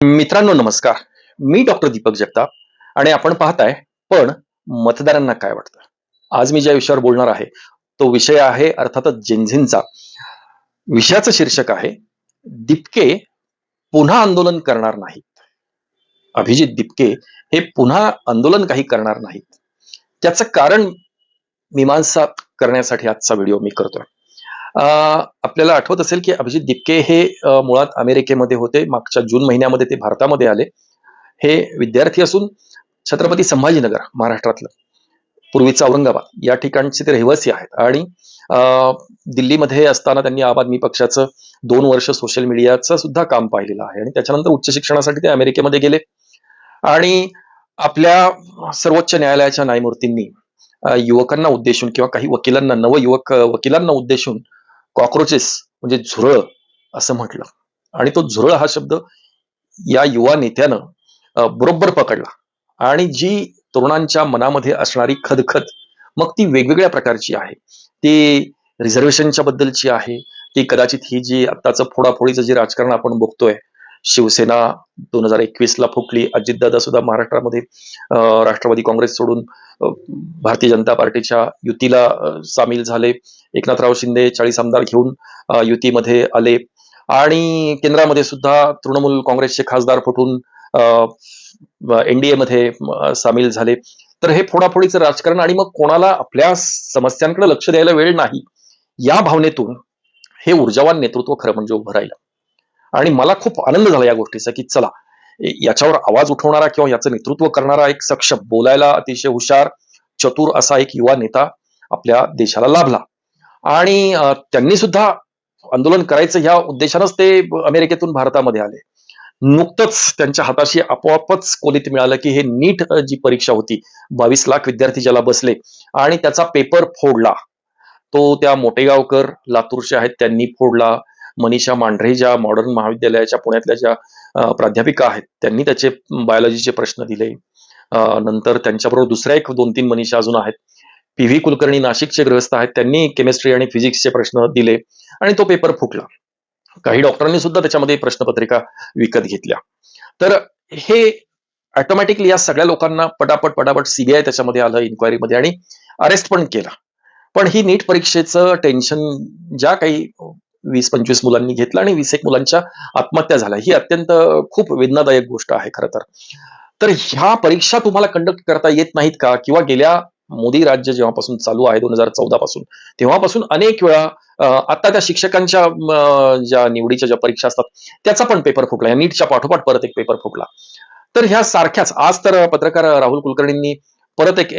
मित्रांनो नमस्कार. मी डॉक्टर दीपक जगताप आणि आपण पाहताय पण मतदारांना काय वाटतं? आज मी ज्या विषयावर बोलणार आहे, तो विषय आहे अर्थातच जेनझींचा. विषयाचं शीर्षक आहे, "दिपके पुन्हा आंदोलन करणार नाहीत." अभिजित दिपके हे पुन्हा आंदोलन काही करणार नाहीत. त्याचं कारण मीमांसा करण्यासाठी आजचा व्हिडिओ मी करतोय. अ, आपल्याला आठवत असेल की अभिजित दिपके हे मुळात अमेरिकेमध्ये होते. मागच्या जून महिन्यामध्ये ते भारतामध्ये आले. हे विद्यार्थी असून छत्रपती संभाजीनगर महाराष्ट्रातलं, पूर्वीचं औरंगाबाद या ठिकाणचे ते रहिवासी आहेत आणि अ, दिल्लीमध्ये असताना त्यांनी आम आदमी पक्षाचं 2 वर्ष सोशल मीडियाचं सुद्धा काम पाहिलेलं आहे आणि त्याच्यानंतर उच्च शिक्षणासाठी ते अमेरिकेमध्ये गेले आणि आपल्या सर्वोच्च न्यायालयाच्या न्यायमूर्तींनी युवकांना उद्देशून किंवा काही वकिलांना, नवयुवक वकिलांना उद्देशून कॉक्रोचेस म्हणजे झुरळ असं म्हटलं आणि तो झुरळ हा शब्द या युवा नेत्यानं बरोबर पकडला आणि जी तरुणांच्या मनामध्ये असणारी खदखद, मग ती वेगवेगळ्या प्रकारची आहे. ती रिझर्वेशनच्या बद्दलची आहे. ती कदाचित ही जी आत्ताचं फोडाफोडीचं जे राजकारण आपण बघतोय, शिवसेना 2021ला फुटली. अजितदादा सुद्धा महाराष्ट्रामध्ये राष्ट्रवादी काँग्रेस सोडून अ, भारतीय जनता पार्टीच्या युतीला सामील झाले. एकनाथराव शिंदे 40 आमदार घेऊन युतीमध्ये आले आणि केंद्रामध्ये सुद्धा तृणमूल काँग्रेसचे खासदार फुटून एनडीए मध्ये सामील झाले. तर हे फोडाफोडीचं राजकारण आणि मग कोणाला आपल्या समस्यांकडे लक्ष द्यायला वेळ नाही, या भावनेतून हे ऊर्जावान नेतृत्व खरं म्हणजे उभं राहिलं आणि मला खूप आनंद झाला या गोष्टीचा, की चला याच्यावर आवाज उठवणारा किंवा याचं नेतृत्व करणारा एक सक्षम, बोलायला अतिशय हुशार, चतुर असा एक युवा नेता आपल्या देशाला लाभला आणि त्यांनी सुद्धा आंदोलन करायचं ह्या उद्देशानंच ते अमेरिकेतून भारतामध्ये आले. नुकतंच त्यांच्या हाताशी आपोआपच कोलीत मिळालं, की हे नीट जी परीक्षा होती, 22 लाख विद्यार्थी ज्याला बसले आणि त्याचा पेपर फोडला. तो त्या मोटेगावकर लातूरच्या आहेत त्यांनी फोडला. मनीषा मांढरे ज्या मॉडर्न महाविद्यालयाच्या पुण्यातल्या ज्या प्राध्यापिका आहेत, त्यांनी त्याचे बायोलॉजीचे प्रश्न दिले. नंतर त्यांच्याबरोबर दुसऱ्या एक 2-3 मनीषा अजून आहेत. पी.व्ही. कुलकर्णी नाशिकचे गृहस्थ आहेत. त्यांनी केमिस्ट्री आणि फिजिक्सचे प्रश्न दिले आणि तो पेपर फुटला. काही डॉक्टरांनी सुद्धा त्याच्यामध्ये प्रश्नपत्रिका विकत घेतल्या. तर हे ऑटोमॅटिकली या सगळ्या लोकांना पटापट सीबीआय त्याच्यामध्ये आलं इन्क्वायरीमध्ये आणि अरेस्ट पण केलं. पण ही नीट परीक्षेचं टेन्शन ज्या काही 20-25 मुलांनी घेतलं आणि 20 एक मुलांच्या आत्महत्या झाल्या, ही अत्यंत खूप वेदनादायक गोष्ट आहे खरं तर. तर ह्या परीक्षा तुम्हाला कंडक्ट करता येत नाहीत का? किंवा गेल्या मोदी राज्य जेव्हापासून चालू आहे 2014 पासून, तेव्हापासून अनेक वेळा आता त्या शिक्षकांच्या ज्या निवडीच्या ज्या परीक्षा असतात, त्याचा पण पेपर फुटला. या नीटच्या पाठोपाठ परत एक पेपर फुटला. तर ह्या सारख्याच आज तर पत्रकार राहुल कुलकर्णींनी परत एक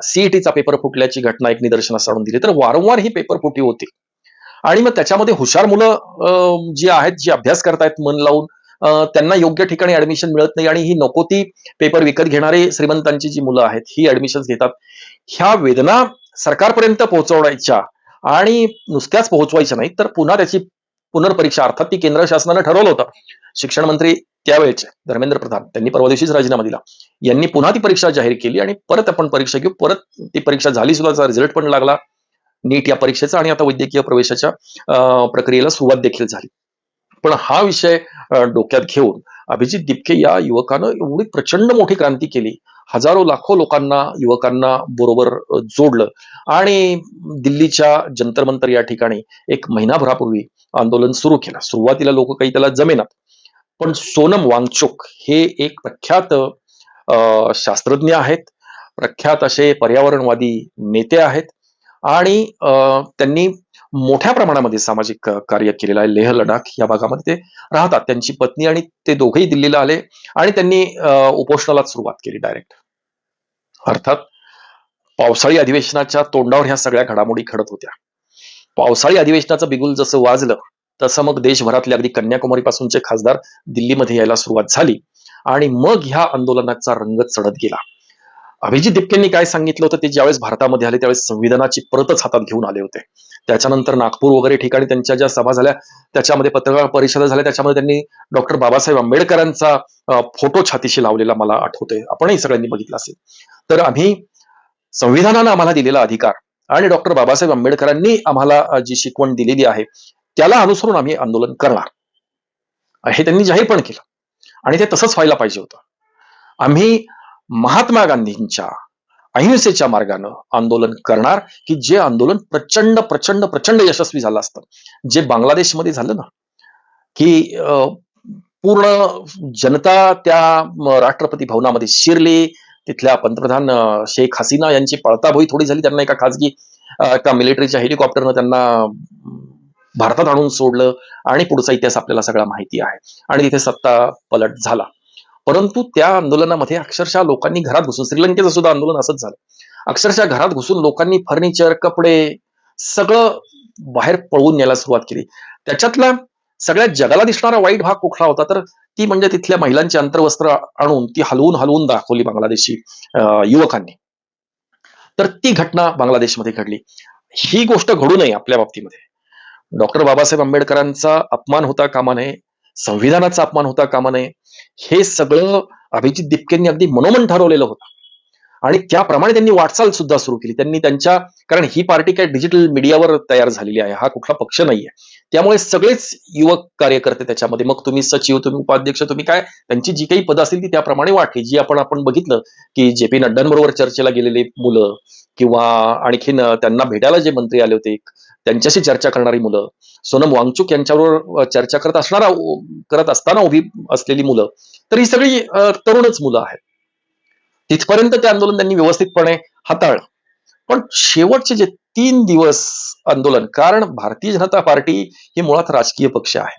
सीईटीचा पेपर फुटल्याची घटना एक निदर्शनास आणून दिली. तर वारंवार ही पेपर फुटी होती आणि मग त्याच्यामध्ये हुशार मुलं जी आहेत, जी अभ्यास करतायत मन लावून, त्यांना योग्य ठिकाणी ऍडमिशन मिळत नाही आणि ही नको ती पेपर विकत घेणारे श्रीमंतांची जी मुलं आहेत, ही ऍडमिशन घेतात. ह्या वेदना सरकारपर्यंत पोहोचवण्याच्या आणि नुसत्याच पोहोचवायच्या नाहीत, तर पुन्हा त्याची पुनर्परीक्षा अर्थात ती केंद्र शासनानं ठरवलं होतं. शिक्षण मंत्री त्यावेळेचे धर्मेंद्र प्रधान त्यांनी परवा दिवशीच राजीनामा दिला. यांनी पुन्हा ती परीक्षा जाहीर केली आणि परत आपण परीक्षा घेऊ. परत ती परीक्षा झाली सुद्धा, रिझल्ट पण लागला नीट या परीक्षेचा आणि आता वैद्यकीय प्रवेशाच्या प्रक्रियेला सुरुवात देखील झाली. पण हा विषय डोक्यात घेऊन अभिजित दिपके या युवकानं एवढी प्रचंड मोठी क्रांती केली. हजारो लाखो लोकांना, युवकांना बरोबर जोडलं आणि दिल्लीच्या जंतर मंतर या ठिकाणी एक महिनाभरापूर्वी आंदोलन सुरू केलं. सुरुवातीला लोक काही त्याला जमेनात, पण सोनम वांगचुक हे एक प्रख्यात शास्त्रज्ञ आहेत, प्रख्यात असे पर्यावरणवादी नेते आहेत आणि त्यांनी मोठ्या प्रमाणामध्ये सामाजिक कार्य केलेलं आहे. लेह लडाख या भागामध्ये ते राहतात. त्यांची पत्नी आणि ते दोघेही दिल्लीला आले आणि त्यांनी उपोषणाला सुरुवात केली डायरेक्ट. अर्थात पावसाळी अधिवेशनाच्या तोंडावर ह्या सगळ्या घडामोडी घडत होत्या. पावसाळी अधिवेशनाचं बिगुल जसं वाजलं, तसं मग देशभरातले अगदी कन्याकुमारी पासूनचे खासदार दिल्लीमध्ये यायला सुरुवात झाली आणि मग ह्या आंदोलनाचा रंग चढत गेला. अभिजित दिपकेंनी काय सांगितलं होतं, ते ज्यावेळेस भारतामध्ये आले त्यावेळेस संविधानाची प्रतच हातात घेऊन आले होते. त्याच्यानंतर नागपूर वगैरे ठिकाणी त्यांच्या ज्या सभा झाल्या, त्याच्यामध्ये पत्रकार परिषदा झाल्या, त्याच्यामध्ये त्यांनी डॉक्टर बाबासाहेब आंबेडकरांचा फोटो छातीशी लावलेला मला आठवतंय. आपणही सगळ्यांनी बघितला असेल. तर आम्ही संविधानानं आम्हाला दिलेला अधिकार आणि डॉक्टर बाबासाहेब आंबेडकरांनी आम्हाला जी शिकवण दिलेली आहे, त्याला अनुसरून आम्ही आंदोलन करणार, हे त्यांनी जाहीर पण केलं. आणि ते तसंच व्हायला पाहिजे होतं. आम्ही महात्मा गांधींच्या अहिंसेच्या मार्गानं आंदोलन करणार, की जे आंदोलन प्रचंड प्रचंड प्रचंड यशस्वी झालं असतं. जे बांगलादेशमध्ये झालं ना, की पूर्ण जनता त्या राष्ट्रपती भवनामध्ये शिरली. तिथल्या पंतप्रधान शेख हसीना यांची पळताभोई थोडी झाली. त्यांना एका खाजगी एका मिलिटरीच्या हेलिकॉप्टरनं त्यांना भारतात आणून सोडलं आणि पुढचा इतिहास आपल्याला सगळा माहिती आहे. आणि तिथे सत्ता पलट झाला. परंतु त्या आंदोलनामध्ये अक्षरशः लोकांनी घरात घुसून, श्रीलंकेचं सुद्धा आंदोलन असंच झालं. अक्षरशः घरात घुसून लोकांनी फर्निचर, कपडे सगळं बाहेर पळवून न्यायला सुरुवात केली. त्याच्यातला सगळ्या जगाला दिसणारा वाईट भाग कुठला होता, तर ती म्हणजे तिथल्या महिलांची अंतर्वस्त्र आणून ती हलवून हलवून दाखवली बांगलादेशी युवकांनी. तर ती घटना बांगलादेशमध्ये घडली. ही गोष्ट घडू नये आपल्या बाबतीमध्ये. डॉक्टर बाबासाहेब आंबेडकरांचा अपमान होता कामा नये, संविधानाचा अपमान होता कामा नये. हे सगळं अभिजित दिपकेंनी अगदी मनोमन ठरवलेलं होतं आणि त्याप्रमाणे त्यांनी वाटचाल सुद्धा सुरू केली. त्यांनी त्यांच्या, कारण ही पार्टी काय डिजिटल मीडियावर तयार झालेली आहे, हा कुठला पक्ष नाहीये. त्यामुळे सगळेच युवक कार्यकर्ते त्याच्यामध्ये, मग तुम्ही सचिव, तुम्ही उपाध्यक्ष, तुम्ही काय, त्यांची जी काही पदं असतील ती त्याप्रमाणे वाटली. जी आपण बघितलं की जे पी नड्डांबरोबर चर्चेला गेलेले मुलं, किंवा आणखीन त्यांना भेटायला जे मंत्री आले होते त्यांच्याशी चर्चा करणारी मुलं, सोनम वांगचुक यांच्याबरोबर चर्चा करत असताना उभी असलेली मुलं, तर ही सगळी तरुणच मुलं आहेत. तिथपर्यंत ते आंदोलन त्यांनी व्यवस्थितपणे हाताळलं. पण शेवटचे जे 3 दिवस आंदोलन, कारण भारतीय जनता पार्टी ही मुळात राजकीय पक्ष आहे.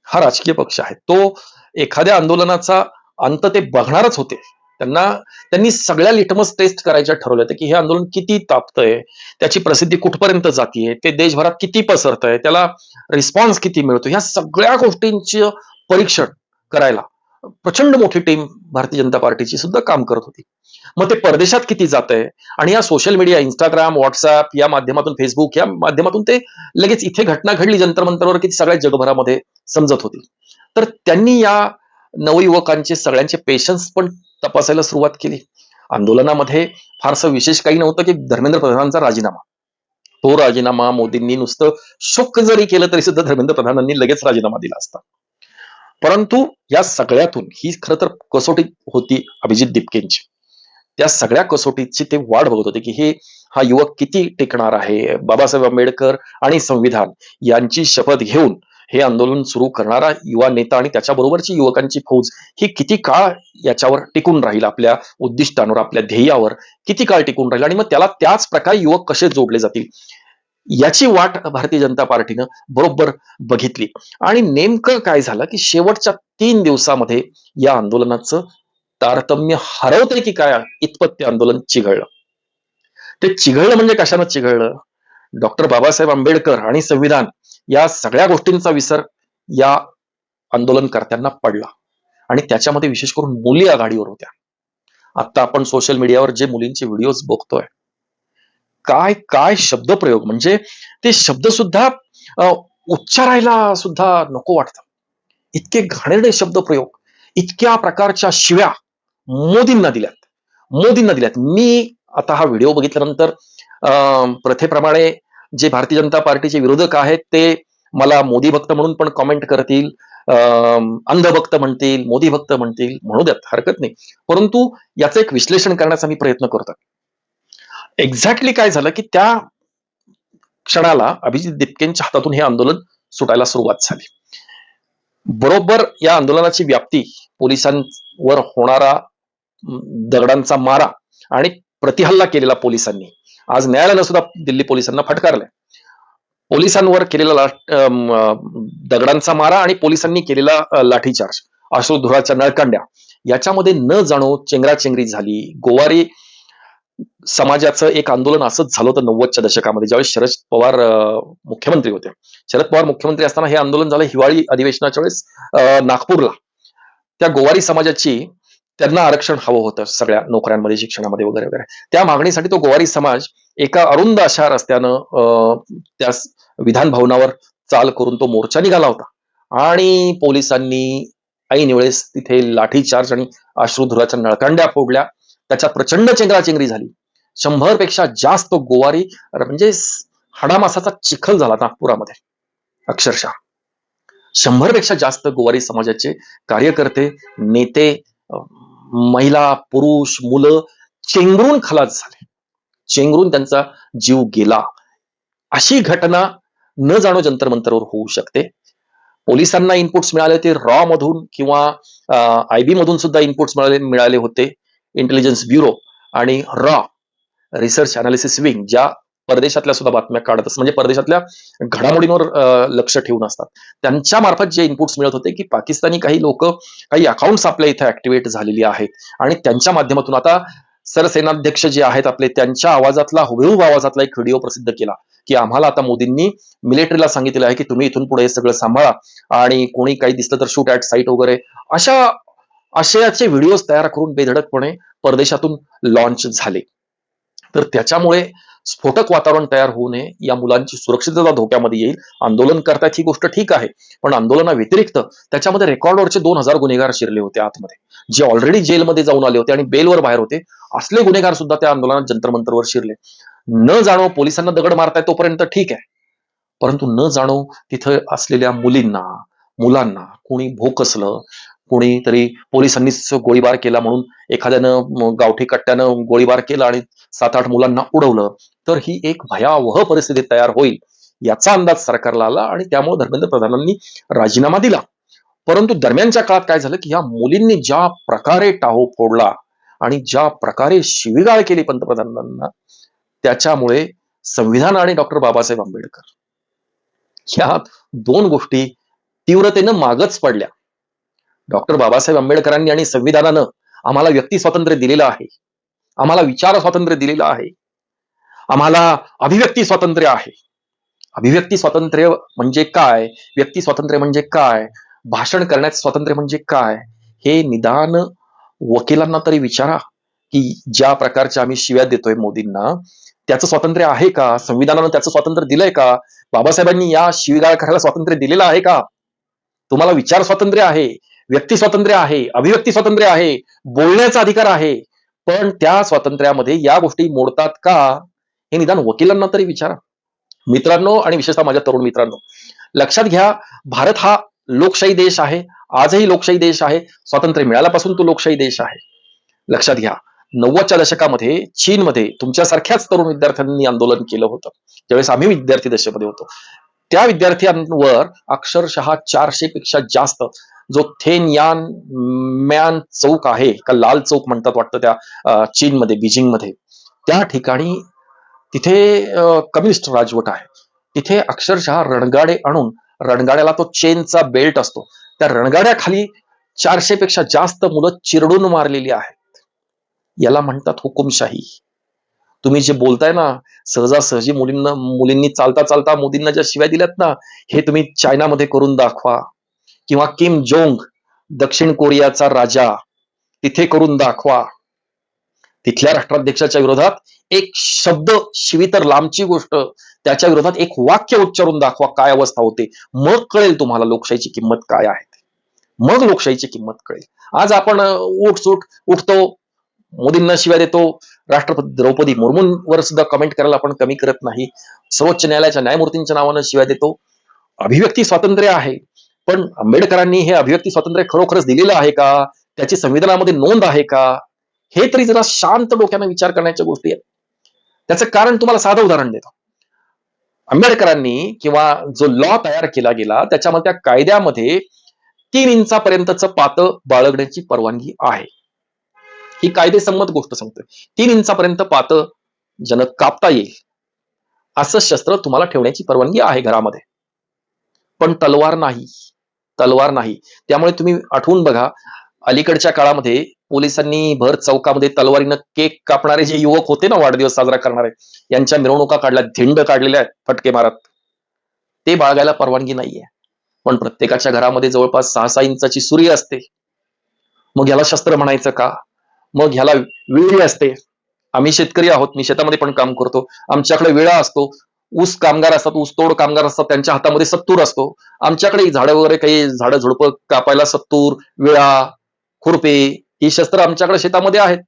हा राजकीय पक्ष आहे. तो एखाद्या आंदोलनाचा अंत ते बघणारच होते. त्यांनी सगळ्या लिटमस टेस्ट करायच्या ठरवलं होतं, की हे आंदोलन किती तापतंय, त्याची प्रसिद्धी कुठपर्यंत जातीये, ते देशभरात किती पसरतंय, त्याला रिस्पॉन्स किती मिळतो, ह्या सगळ्या गोष्टींचं परीक्षण करायला प्रचंड मोठी टीम भारतीय जनता पार्टीची सुद्धा काम करत होती. मग ते परदेशात किती जातंय, आणि या सोशल मीडिया, इंस्टाग्राम, व्हॉट्सअप या माध्यमातून, फेसबुक या माध्यमातून ते लगेच इथे घटना घडली जंतर मंतरवर की सगळ्या जगभरामध्ये समजत होती. तर त्यांनी या नवयुवकांचे सगळ्यांचे पेशन्स पण तपासायला सुरुवात केली. आंदोलनामध्ये फारसं विशेष काही नव्हतं की धर्मेंद्र प्रधानांचा राजीनामा. तो राजीनामा मोदींनी नुसतं शोक जरी केलं तरी सुद्धा धर्मेंद्र प्रधानांनी लगेच राजीनामा दिला असता. परंतु या सगळ्यातून ही खरं तर कसोटी होती अभिजित दिपकेंची. त्या सगळ्या कसोटीची ते वाट बघत होते की हा युवक किती टिकणार आहे. बाबासाहेब आंबेडकर आणि संविधान यांची शपथ घेऊन हे आंदोलन सुरू करणारा युवा नेता आणि त्याच्याबरोबरची युवकांची फौज ही किती काळ याच्यावर टिकून राहील, आपल्या उद्दिष्टांवर, आपल्या ध्येयावर किती काळ टिकून राहील, आणि मग त्याला त्याच प्रकारे युवक कसे जोडले जातील, याची वाट भारतीय जनता पार्टीनं बरोबर बघितली. आणि नेमकं काय झालं की शेवटच्या 3 दिवसामध्ये या आंदोलनाचं तारतम्य हरवतंय की काय इतपत ते आंदोलन चिघळलं. ते चिघळलं म्हणजे कशानं चिघळलं? डॉक्टर बाबासाहेब आंबेडकर आणि संविधान या सगळ्या गोष्टींचा विसर या आंदोलनकर्त्यांना पडला आणि त्याच्यामध्ये विशेष करून मुली आघाडीवर होत्या. आता आपण सोशल मीडियावर जे मुलींचे व्हिडिओज बघतोय, काय काय शब्दप्रयोग, म्हणजे ते शब्द सुद्धा उच्चारायला सुद्धा नको वाटतं. इतके घाणेरडे शब्दप्रयोग, इतक्या प्रकारच्या शिव्या मोदींना दिल्यात. मी आता हा व्हिडिओ बघितल्यानंतर प्रथेप्रमाणे जे भारतीय जनता पार्टीचे विरोधक आहेत ते मला मोदी भक्त म्हणून पण कॉमेंट करतील, अंधभक्त म्हणतील, मोदी भक्त म्हणतील, म्हणू द्यात, हरकत नाही. परंतु याचं एक विश्लेषण करण्याचा मी प्रयत्न करतो. एक्झॅक्टली काय झालं की त्या क्षणाला अभिजित दिपकेंच्या हातातून हे आंदोलन सुटायला सुरुवात झाली. बरोबर या आंदोलनाची व्याप्ती, पोलिसांवर होणारा दगडांचा मारा आणि प्रतिहल्ला केलेला पोलिसांनी, आज न्यायालयानं सुद्धा दिल्ली पोलिसांना फटकारलंय. पोलिसांवर केलेला दगडांचा मारा आणि पोलिसांनी केलेला लाठीचार्ज, अश्रुधुराच्या नळकांड्या, याच्यामध्ये न जाणो चेंगराचेंगरी झाली. गोवारी समाजाचं एक आंदोलन असंच झालं होतं 90च्या दशकामध्ये, ज्यावेळेस शरद पवार मुख्यमंत्री होते. शरद पवार मुख्यमंत्री असताना हे आंदोलन झालं हिवाळी अधिवेशनाच्या वेळेस नागपूरला. त्या गोवारी समाजाची, त्यांना आरक्षण हवं होतं सगळ्या नोकऱ्यांमध्ये, शिक्षणामध्ये वगैरे वगैरे. त्या मागणीसाठी तो गोवारी समाज एका अरुंद अशा रस्त्यानं त्या विधान भवनावर चाल करून तो मोर्चा निघाला होता आणि पोलिसांनी ऐन वेळेस तिथे लाठीचार्ज आणि अश्रुधुराच्या नळकांड्या फोडल्या. त्याच्यात प्रचंड चेंगराचेंगरी झाली. 100 पेक्षा जास्त गोवारी, म्हणजे हाडामासाचा चिखल झाला नागपुरामध्ये अक्षरशः. 100 पेक्षा जास्त गोवारी समाजाचे कार्यकर्ते, नेते, महिला, पुरुष, मुलं चेंगरून खलास झाले. चेंगरून त्यांचा जीव गेला. अशी घटना न जाणो जंतर मंतरवर होऊ शकते. पोलिसांना इनपुट्स मिळाले ते रॉ मधून किंवा आयबी मधून सुद्धा इनपुट्स मिळाले होते. इंटेलिजन्स ब्युरो आणि रॉ रिसर्च अनालिसिस विंग ज्या परदेशातल्या सुद्धा बातम्या काढत असतात, म्हणजे परदेशातल्या घडामोडींवर लक्ष ठेवून असतात, त्यांच्या मार्फत जे इनपुट्स मिळत होते की पाकिस्तानी काही लोक, काही अकाउंट्स आपल्या इथे ऍक्टिव्हेट झालेली आहेत आणि त्यांच्या माध्यमातून आता सरसेनाध्यक्ष जे आहेत आपले, त्यांच्या आवाजातला हुबेहूब आवाजातला एक व्हिडिओ प्रसिद्ध केला की आम्हाला आता मोदींनी मिलिटरीला सांगितलेलं आहे की तुम्ही इथून पुढे हे सगळं सांभाळा आणि कोणी काही दिसलं तर शूट ऍट साईट वगैरे, अशा आशयाचे व्हिडिओज तयार करून बेधडकपणे परदेशातून लॉन्च झाले. तर त्याच्यामुळे स्फोटक वातावरण तयार होऊ नये, या मुलांची सुरक्षितता धोक्यामध्ये येईल. आंदोलन करतात ही गोष्ट ठीक आहे, पण आंदोलना व्यतिरिक्त त्याच्यामध्ये रेकॉर्डवरचे 2000 गुन्हेगार शिरले होते आतमध्ये, जे ऑलरेडी जेलमध्ये जाऊन आले होते आणि बेलवर बाहेर होते. असले गुन्हेगार सुद्धा त्या आंदोलनात जंतर मंतरवर शिरले. न जाणो पोलिसांना दगड मारताय तोपर्यंत ठीक आहे, परंतु न जाणो तिथं असलेल्या मुलींना, मुलांना कोणी भोकसलं, कोणीतरी पोलिसांनीच गोळीबार केला म्हणून एखाद्यानं गावठी कट्ट्यानं गोळीबार केला आणि 7-8 मुलांना उडवलं, तर ही एक भयावह परिस्थिती तयार होईल याचा अंदाज सरकारला आला आणि त्यामुळे धर्मेंद्र प्रधानांनी राजीनामा दिला. परंतु दरम्यानच्या काळात काय झालं की ह्या मुलींनी ज्या प्रकारे टाहो फोडला आणि ज्या प्रकारे शिवीगाळ केली पंतप्रधानांना, त्याच्यामुळे संविधान आणि डॉक्टर बाबासाहेब आंबेडकर ह्या दोन गोष्टी तीव्रतेनं मागच पडल्या. डॉक्टर बाबासाहेब आंबेडकरांनी आणि संविधानानं आम्हाला व्यक्ती स्वातंत्र्य दिलेलं आहे, आम्हाला विचार स्वातंत्र्य दिलेलं आहे, आम्हाला अभिव्यक्ती स्वातंत्र्य आहे. अभिव्यक्ती स्वातंत्र्य म्हणजे काय, व्यक्ती स्वातंत्र्य म्हणजे काय, भाषण करण्याचं स्वातंत्र्य म्हणजे काय, हे निदान वकिलांना तरी विचारा की ज्या प्रकारच्या आम्ही शिव्या देतोय मोदींना, त्याचं स्वातंत्र्य आहे का? संविधानानं त्याचं स्वातंत्र्य दिलंय का? बाबासाहेबांनी या शिवीगाळ करायला स्वातंत्र्य दिलेलं आहे का? तुम्हाला विचार स्वातंत्र्य आहे, व्यक्ती स्वातंत्र्य आहे, अभिव्यक्ती स्वातंत्र्य आहे, बोलण्याचा अधिकार आहे, पण त्या स्वातंत्र्यामध्ये या गोष्टी मोडतात का, हे निदान वकिलांना तरी विचारा. मित्रांनो आणि विशेषतः माझ्या तरुण मित्रांनो, लक्षात घ्या, भारत हा लोकशाही देश आहे, आजही लोकशाही देश आहे, स्वातंत्र्य मिळाल्यापासून तो लोकशाही देश आहे. लक्षात घ्या, 90च्या दशकामध्ये चीनमध्ये तुमच्यासारख्याच तरुण विद्यार्थ्यांनी आंदोलन केलं होतं, ज्यावेळेस आम्ही विद्यार्थी दशेमध्ये होतो. त्या विद्यार्थ्यांवर अक्षरशः 400 पेक्षा जास्त जो थेन यान मॅन चौक आहे का, लाल चौक म्हणतात वाटतं त्या चीनमध्ये, बीजिंगमध्ये, त्या ठिकाणी तिथे कम्युनिस्ट राजवट आहे. तिथे अक्षरशः रणगाडे आणून, रणगाड्याला तो चेनचा बेल्ट असतो, त्या रणगाड्याखाली 400 पेक्षा जास्त मुलं चिरडून मारलेली आहेत. याला म्हणतात हुकुमशाही. तुम्ही जे बोलताय ना, सहजासहजी मुलींनी चालता चालता मोदींना ज्या शिव्या दिल्यात ना, हे तुम्ही चायनामध्ये करून दाखवा किंवा किम जोंग, दक्षिण कोरियाचा राजा, तिथे करून दाखवा. तिथल्या राष्ट्राध्यक्षाच्या विरोधात एक शब्द, शिवी तर लांबची गोष्ट, त्याच्या विरोधात एक वाक्य उच्चारून दाखवा, काय अवस्था होते. मग कळेल तुम्हाला लोकशाहीची किंमत काय आहे, मग लोकशाहीची किंमत कळेल. आज आपण उठतो, मोदींना शिव्या देतो, राष्ट्रपती द्रौपदी मुर्मूंवर सुद्धा कमेंट करायला आपण कमी करत नाही, सर्वोच्च न्यायालयाच्या न्यायमूर्तींच्या नावानं शिव्या देतो. अभिव्यक्ती स्वातंत्र्य आहे, पण आंबेडकरांनी हे अभिव्यक्ती स्वातंत्र्य खरोखरच दिलेलं आहे का, त्याची संविधानामध्ये नोंद आहे का, हे तरी जरा शांत डोक्यानं विचार करण्याच्या गोष्टी आहेत. त्याचं कारण तुम्हाला साधं उदाहरण देतो. आंबेडकरांनी किंवा जो लॉ तयार केला गेला त्याच्यामध्ये, त्या कायद्यामध्ये 3 इंचापर्यंतचं पातं बाळगण्याची परवानगी आहे. ही कायदेसंमत गोष्ट सांगतोय. 3 इंचापर्यंत पातं ज्यानं कापता येईल असं शस्त्र तुम्हाला ठेवण्याची परवानगी आहे घरामध्ये, पण तलवार नाही, तलवार नाही. त्यामुळे तुम्ही आठवून बघा, अलीकडच्या काळामध्ये पोलिसांनी भर चौकामध्ये तलवारीनं केक कापणारे जे युवक होते ना, वाढदिवस साजरा करणारे, यांच्या मिरवणुका काढल्या, धिंड काढलेल्या आहेत फटके मारत, ते बाळगायला परवानगी नाहीये. पण प्रत्येकाच्या घरामध्ये जवळपास 6-6 इंचाची सुरी असते. मग ह्याला शस्त्र म्हणायचं का? मग ह्याला विळी असते. आम्ही शेतकरी आहोत, मी शेतामध्ये पण काम करतो, आमच्याकडे विळा असतो, ऊस कामगार असतात, ऊसतोड कामगार असतात, त्यांच्या हातामध्ये सत्तूर असतो. आमच्याकडे झाडं वगैरे, काही झाडं झुडपं कापायला सत्तूर, विळा, खुरपे, ही शस्त्र आमच्याकडे शेतामध्ये आहेत.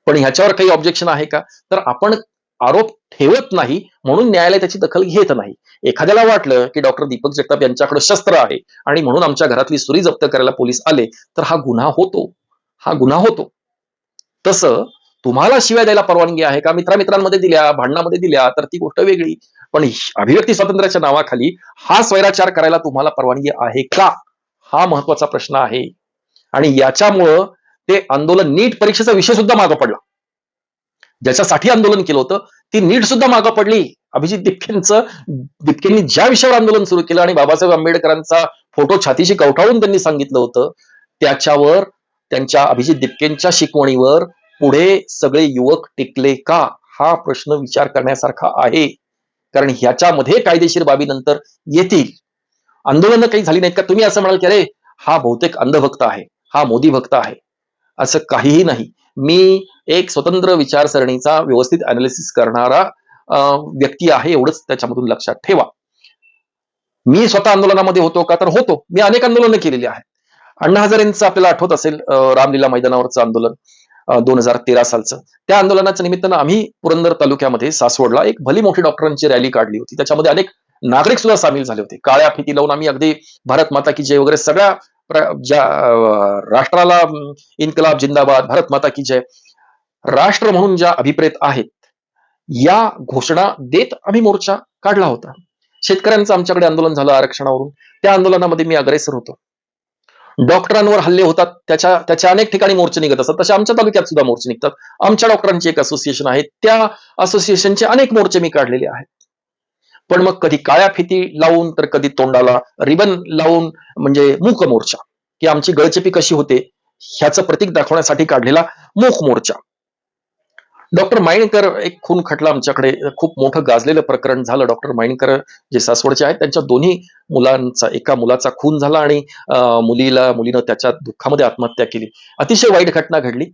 पण ह्याच्यावर काही ऑब्जेक्शन आहे का? तर आपण आरोप ठेवत नाही म्हणून न्यायालय त्याची दखल घेत नाही. एखाद्याला वाटलं की डॉक्टर दीपक जगताप यांच्याकडे शस्त्र आहे आणि म्हणून आमच्या घरातली सुरी जप्त करायला पोलीस आले, तर हा गुन्हा होतो. हा गुन्हा होतो. तसं तुम्हाला शिव्या द्यायला परवानगी आहे का? मित्रामित्रांमध्ये दिल्या, भांडणामध्ये दिल्या तर ती गोष्ट वेगळी. पण अभिव्यक्ती स्वातंत्र्याच्या नावाखाली हा स्वैराचार करायला तुम्हाला परवानगी आहे का? हा महत्वाचा प्रश्न आहे. आणि याच्यामुळं ते आंदोलन, नीट परीक्षेचा विषय सुद्धा मागं पडला. ज्याच्यासाठी आंदोलन केलं होतं ती नीट सुद्धा मागं पडली. अभिजित दिपकेंनी ज्या विषयावर आंदोलन सुरू केलं आणि बाबासाहेब आंबेडकरांचा फोटो छातीशी कवटाळून त्यांनी सांगितलं होतं, त्याच्यावर, त्यांच्या अभिजित दिपकेंच्या शिकवणीवर पुढे सगळे युवक टिकले का? हा प्रश्न विचार करण्यासारखा आहे. कारण ह्याच्यामध्ये कायदेशीर बाबी नंतर येतील. आंदोलनं काही झाली नाहीत का? तुम्ही असं म्हणाल की अरे हा बहुतेक अंधभक्त आहे, हा मोदी भक्त आहे. असं काहीही नाही. मी एक स्वतंत्र विचारसरणीचा व्यवस्थित अनालिसिस करणारा व्यक्ती आहे, एवढंच त्याच्यामधून लक्षात ठेवा. मी स्वतः आंदोलनामध्ये होतो का? तर होतो. मी अनेक आंदोलनं केलेली आहेत. अण्णा हजारेंचं आपल्याला आठवत असेल, रामलीला मैदानावरचं आंदोलन 2013 सालचं. त्या आंदोलनाच्या निमित्तानं आम्ही पुरंदर तालुक्यामध्ये सासवडला एक भली मोठी डॉक्टरांची रॅली काढली होती. त्याच्यामध्ये अनेक नागरिक सुद्धा सामील झाले होते. काळ्या फिती लावून आम्ही अगदी भारत माता की जय वगैरे सगळ्या ज्या राष्ट्राला इन्कलाब जिंदाबाद, भारत माता की जय, राष्ट्र म्हणून ज्या अभिप्रेत आहेत, या घोषणा देत आम्ही मोर्चा काढला होता. शेतकऱ्यांचं आमच्याकडे आंदोलन झालं आरक्षणावरून. त्या आंदोलनामध्ये मी अग्रेसर होतो. डॉक्टरांवर हल्ले होतात, त्याच्या अनेक ठिकाणी मोर्चे निघत असतात. तसे आमच्या तालुक्यात सुद्धा मोर्चे निघतात. आमच्या डॉक्टरांची एक असोसिएशन आहे, त्या असोसिएशनचे अनेक मोर्चे मी काढलेले आहेत. पण मग कधी काळ्या फिती लावून तर कधी तोंडाला रिबन लावून, म्हणजे मूक मोर्चा, की आमची गळचेपी कशी होते ह्याचं प्रतीक दाखवण्यासाठी काढलेला मूक मोर्चा. डॉक्टर मायणकर, एक खून खटला आमच्याकडे खूप मोठं गाजलेलं प्रकरण झालं. डॉक्टर मायणकर जे सासवडचे आहेत, त्यांच्या दोन्ही मुलांचा, एका मुलाचा खून झाला आणि मुलीनं त्याच्या दुःखामध्ये आत्महत्या केली. अतिशय वाईट घटना घडली.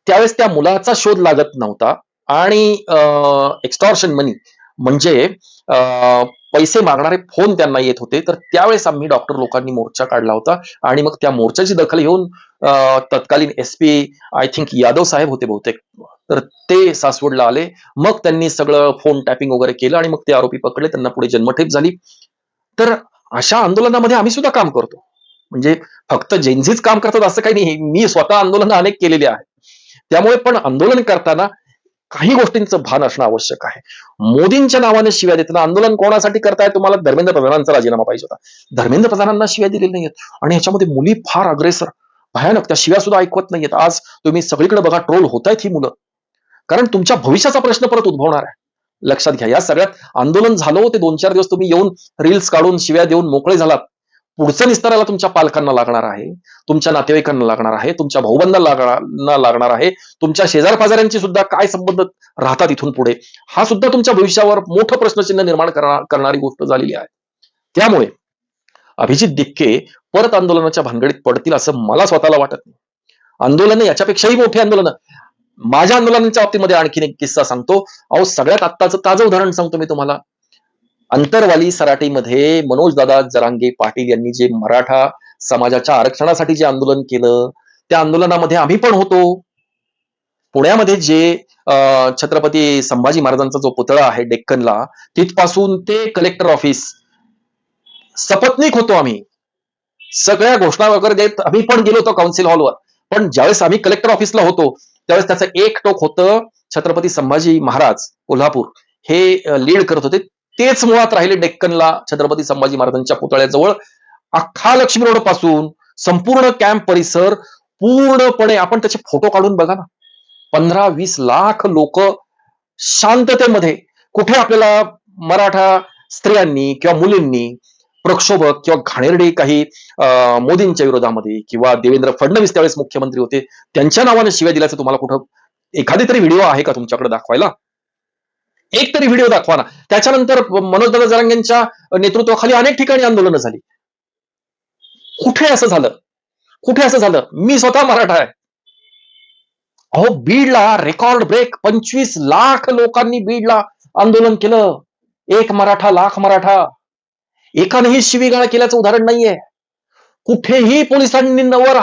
त्यावेळेस त्या मुलाचा शोध लागत नव्हता आणि एक्स्टॉर्शन मनी म्हणजे पैसे मागणारे फोन त्यांना येत होते. तर त्यावेळेस आम्ही डॉक्टर लोकांनी मोर्चा काढला होता आणि मग त्या मोर्चाची दखल घेऊन तत्कालीन SP आय थिंक यादव साहेब होते बहुतेक, तर ते सासवडला आले. मग त्यांनी सगळं फोन टॅपिंग वगैरे केलं आणि मग ते आरोपी पकडले. त्यांना पुढे जन्मठेप झाली. तर अशा आंदोलनामध्ये आम्ही सुद्धा काम करतो. म्हणजे फक्त जेनझीच काम करतात असं काही नाही. मी स्वतः आंदोलनं अनेक केलेली आहेत. त्यामुळे पण आंदोलन करताना काही गोष्टींचं भान असणं आवश्यक आहे. मोदींच्या नावाने शिव्या देताना आंदोलन कोणासाठी करताय? तुम्हाला धर्मेंद्र प्रधानांचा राजीनामा पाहिजे होता. धर्मेंद्र प्रधानांना शिव्या दिलेल्या नाहीयेत आणि ह्याच्यामध्ये मुली फार अग्रेसर, भयानक, त्या शिव्या सुद्धा ऐकवत नाहीयेत. आज तुम्ही सगळीकडे बघा, ट्रोल होत आहेत ही मुलं. कारण तुमच्या भविष्याचा प्रश्न परत उद्भवणार आहे. लक्षात घ्या. या सगळ्यात आंदोलन झालं, ते 2-4 दिवस तुम्ही येऊन रील्स काढून शिव्या देऊन मोकळे झालात. पुढचं निस्तारायला तुमच्या पालकांना लागणार आहे, तुमच्या नातेवाईकांना लागणार आहे, तुमच्या भाऊबंधांना लागणार आहे, तुमच्या शेजार पाजाऱ्यांची सुद्धा काय संबंध राहतात इथून पुढे, हा सुद्धा तुमच्या भविष्यावर मोठं प्रश्नचिन्ह निर्माण करणारी गोष्ट झालेली आहे. त्यामुळे अभिजित दिपके परत आंदोलनाच्या भानगडीत पडतील असं मला स्वतःला वाटत नाही. आंदोलन याच्यापेक्षाही मोठी आंदोलनं, माझ्या आंदोलनाच्या बाबतीमध्ये आणखीन एक किस्सा सांगतो. अहो, सगळ्यात आत्ताचं ताजं उदाहरण सांगतो मी तुम्हाला. अंतरवाली सराटीमध्ये मनोजदादा जरांगे पाटील यांनी जे मराठा समाजाच्या आरक्षणासाठी जे आंदोलन केलं, त्या आंदोलनामध्ये आम्ही पण होतो. पुण्यामध्ये जे छत्रपती संभाजी महाराजांचा जो पुतळा आहे डेक्कनला, तिथपासून ते कलेक्टर ऑफिस सपत्नीक होतो आम्ही. सगळ्या घोषणा वगैरे देत आम्ही पण गेलो होतो काउन्सिल हॉलवर. पण ज्यावेळेस आम्ही कलेक्टर ऑफिसला होतो, त्यावेळेस त्याचं एक टोक होतं छत्रपती संभाजी महाराज कोल्हापूर, हे लीड करत होते. तेच मुळात राहिले डेक्कनला छत्रपती संभाजी महाराजांच्या पुतळ्याजवळ. अख्खा लक्ष्मी रोड पासून संपूर्ण कॅम्प परिसर पूर्णपणे आपण त्याचे फोटो काढून बघा ना. 15-20 लाख लोक शांततेमध्ये. कुठे आपल्याला मराठा स्त्रियांनी किंवा मुलींनी प्रक्षोभक किंवा घाणेरडी काही मोदींच्या विरोधामध्ये किंवा देवेंद्र फडणवीस त्यावेळेस मुख्यमंत्री होते, त्यांच्या नावाने शिव्या दिल्याचं तुम्हाला कुठं एखादी तरी व्हिडिओ आहे का तुमच्याकडे दाखवायला? एक तरी व्हिडिओ दाखवा ना. त्याच्यानंतर मनोजदादा जरांगेंच्या नेतृत्वाखाली अनेक ठिकाणी आंदोलनं झाली. कुठे असं झालं? कुठे असं झालं? मी स्वतः मराठा आहे. अहो, बीडला रेकॉर्ड ब्रेक 25 लाख लोकांनी बीडला आंदोलन केलं. एक मराठा लाख मराठा. एकानेही शिवीगाळ केल्याचं उदाहरण नाहीये. कुठेही पोलिसांनी नवर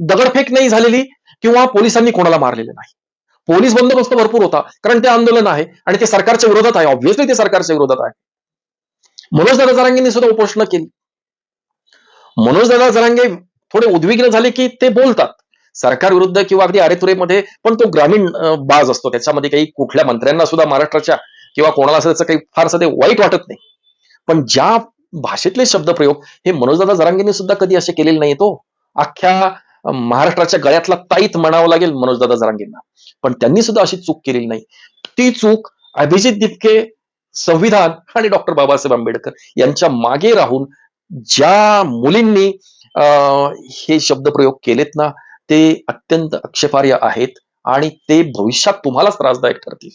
दगडफेक नाही झालेली किंवा पोलिसांनी कोणाला मारलेलं नाही. पोलीस बंदोबस्त भरपूर होता, कारण ते आंदोलन आहे आणि ते सरकारच्या विरोधात आहे. ऑब्व्हियसली ते सरकारच्या विरोधात आहे. मनोजदादा जरांगेंनी सुद्धा उपोषण केली. मनोजदादा जरांगे थोडे उद्विग्न झाले की ते बोलतात सरकार विरुद्ध किंवा अगदी अरेतुरेमध्ये, पण तो ग्रामीण बाज असतो. त्याच्यामध्ये काही कुठल्या मंत्र्यांना सुद्धा महाराष्ट्राच्या किंवा कोणाला असं त्याचं काही फारसं ते वाईट वाटत नाही. पण ज्या भाषेतले शब्दप्रयोग हे मनोजदादा जरांगेंनी सुद्धा कधी असे केलेले नाही. तो अख्ख्या महाराष्ट्राच्या गळ्यातला ताईत म्हणावं लागेल मनोजदादा जरांगेंना, पण त्यांनी सुद्धा अशी चूक केलेली नाही. ती चूक अभिजित दिपके, संविधान आणि डॉक्टर बाबासाहेब आंबेडकर यांच्या मागे राहून ज्या मुलींनी हे शब्दप्रयोग केलेत ना, ते अत्यंत आक्षेपार्ह आहेत आणि ते भविष्यात तुम्हालाच त्रासदायक ठरतील.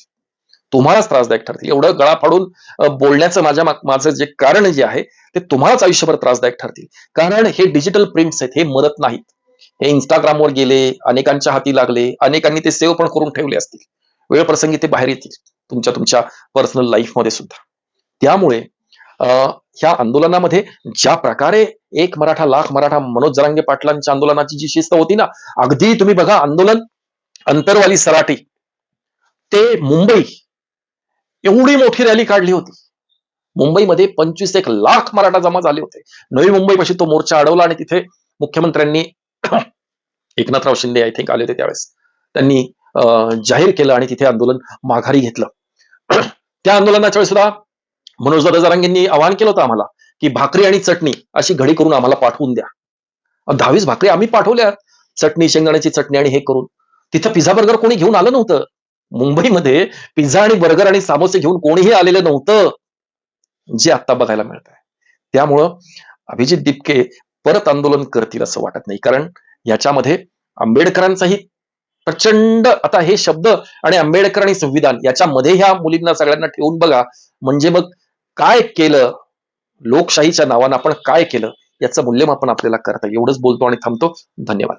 तुम्हालाच त्रासदायक ठरतील. एवढं गळा फाडून बोलण्याचं माझं जे कारण जे आहे ते तुम्हालाच आयुष्यभर त्रासदायक ठरतील. कारण हे डिजिटल प्रिंट्स आहेत, हे मरत नाहीत. हे इंस्टाग्रामवर गेले, अनेकांच्या हाती लागले, अनेकांनी ते सेव्ह पण करून ठेवले असतील. वेळ प्रसंगी ते बाहेर येतील तुमच्या तुमच्या पर्सनल लाईफमध्ये सुद्धा. त्यामुळे ह्या आंदोलनामध्ये ज्या प्रकारे एक मराठा लाख मराठा मनोज जरांगे पाटलांच्या आंदोलनाची जी शिस्त होती ना, अगदी तुम्ही बघा आंदोलन अंतरवाली सराटी ते मुंबई, एवढी मोठी रॅली काढली होती. मुंबईमध्ये 25 लाख मराठा जमा झाले होते. नवी मुंबईपाशी तो मोर्चा अडवला आणि तिथे मुख्यमंत्र्यांनी एकनाथराव शिंदे आय थिंक आले होते त्यावेळेस, त्यांनी जाहीर केलं आणि तिथे आंदोलन माघारी घेतलं. त्या आंदोलनाच्या वेळेस सुद्धा मनोजदादा जरांगेंनी आवाहन केलं होतं आम्हाला की भाकरी आणि चटणी अशी घडी करून आम्हाला पाठवून द्या. 10-20 भाकरी आम्ही पाठवल्या, चटणी, शेंगदाण्याची चटणी आणि हे करून. तिथं पिझ्झा बर्गर कोणी घेऊन आलं नव्हतं. मुंबईमध्ये पिझ्झा आणि बर्गर आणि सामोसे घेऊन कोणीही आलेलं नव्हतं, जे आता बघायला मिळत आहे. त्यामुळं अभिजित दिपके परत आंदोलन करतील असं वाटत नाही, कारण याच्यामध्ये आंबेडकरांचाही प्रचंड, आता हे शब्द आणि आंबेडकर आणि संविधान याच्यामध्ये ह्या मुलींना सगळ्यांना ठेवून बघा, म्हणजे मग काय केलं, लोकशाहीच्या नावानं आपण काय केलं याचं मूल्यमापन आपल्याला करता येईल. एवढंच बोलतो आणि थांबतो. धन्यवाद.